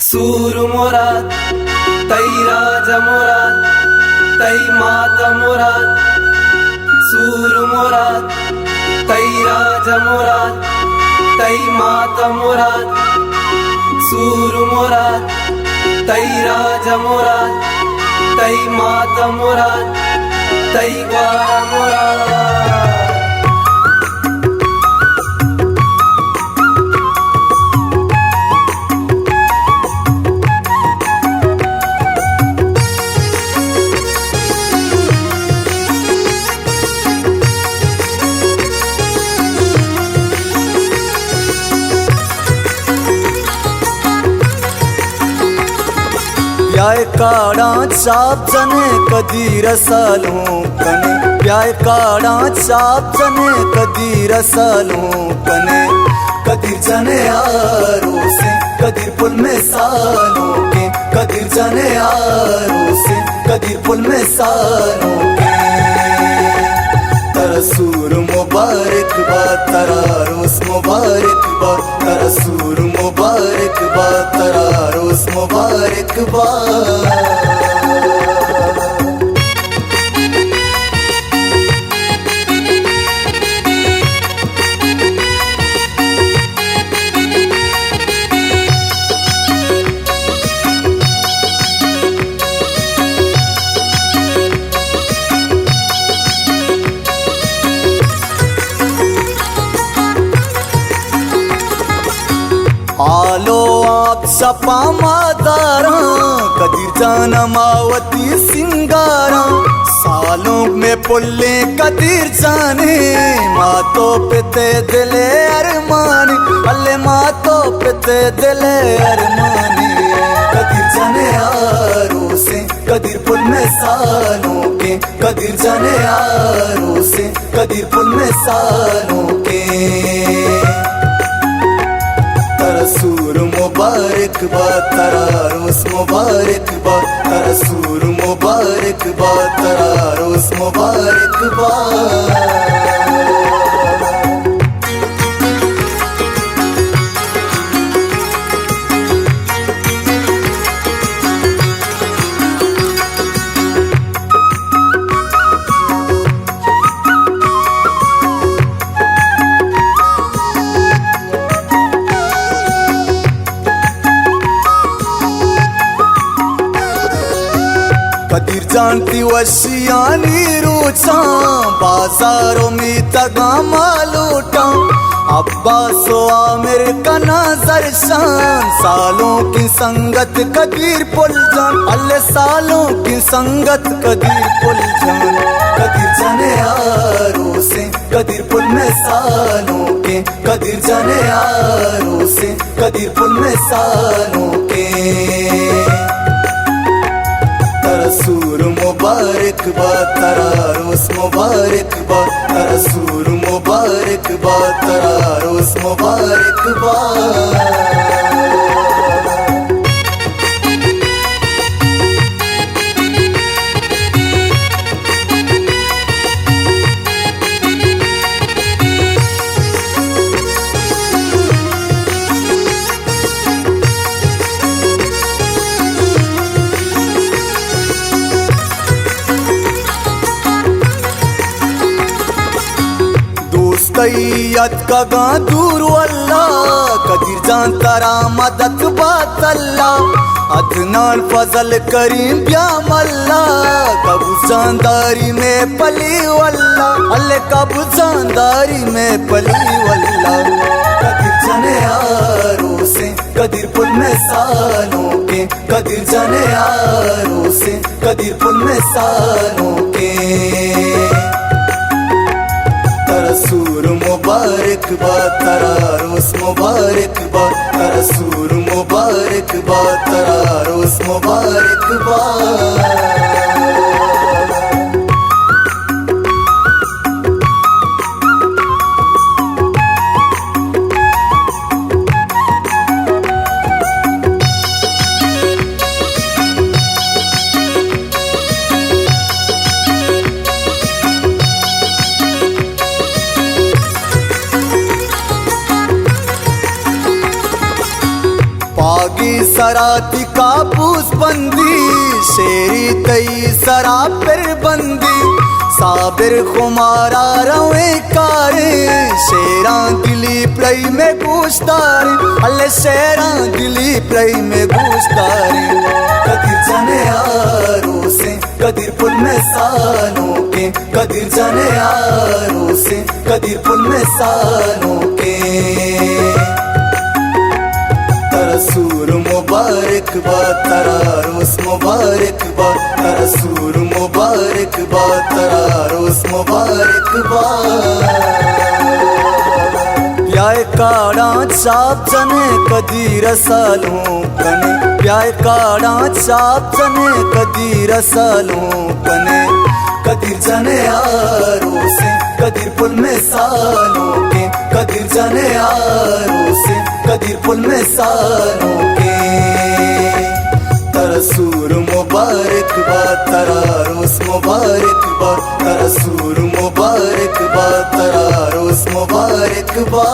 सूर मुराद तई राजा मुराद तई माता मुराद। सूर मुराद तई राजा मुराद तई माता मुराद। सूर मुराद तई राजा मुराद तई माता मुराद तई ग्वारा मुराद। प्याय काड़ा चाप जने कदी रसालू कने। प्याय काड़ा चाप जने कदी रसालू कने। कदीर जने आरो से कदीर पुल में सालों के। कदीर जने आरो से कदीर पुल में सालों के। तरसूर मुबारक बा तरा रोस मुबारक बा। तरसूर मुबारक बा तरा रोस मुबारक बा। आलो आप सपा मादारा कदीर जाना मावती सिंगारा। सालों में पुल्ले कदीर जाने मातो पिते दिले अरमानी। अल्ले मातो पिते दिले अरमानी। कदीर जाने आरो से कदीर पुल में सालों के। कदीर जाने आरो से कदीर पुल में सालों के। तरसूर मुबारक बा तरा रोस मुबारक बा। तरसूर मुबारक बा तरा रोस मुबारक बा। कदीर जानती वशियानी रूचा बाजारों में तगामा लूटा। अब्बास आमिर का नजर शान सालों की संगत कदीर पुल जान। अल्ले सालों की संगत कदीर पुल जान। कदीर जाने आरो से कदीर पुल में सालों के। कदीर जाने आरो से कदीर पुल में सालों के। तरसूर मुबारक बा तरा रोस मुबारक बा। तरसूर मुबारक बा तरा रोस मुबारक बा। कैयत का गा दूर वल्ला कदीर जान तरा मदद बातल्ला। अदनान फजल करीम ब्या मल्ला कबू जानदारी में पली वल्ला। अल्ले कबू जानदारी में पली वल्ला। कदीर जाने आरो से कदीर पुल में सालों के। कदीर जाने आरो से कदीर पुल में सालों के। तरसूर मुबारक बा तरा रोस मुबारक बा। तरसूर मुबारक बा तरा रोस मुबारक बा। बागी सराती कापूस बंदी शेरी तई सरा पर बंदी साबिर खुमारा रवे कारे शेरा दिली प्लई में गुश्तारे अल्ले शेरा दिली प्लई में गुश्तारे कदीर जाने यारों से कदीर पुल में सालों के कदीर जाने यारों से कदीर पुल में सालों के तरसूर मुबारक बा तरारोस मुबारक बा तरसूर मुबारक बा तरारोस मुबारक बा प्याय काड़ा चाप जने कदी रसालों कने प्याय काड़ा चाप जने कदी रसालों कने कदीर जाने यारों से कदीर पुल में सालों के कदीर जाने यारों से कदीर पुल में सालों के तरसूर मुबारक बा तरारोस मुबारक बा तरसूर मुबारक बा तरारोस मुबारक बा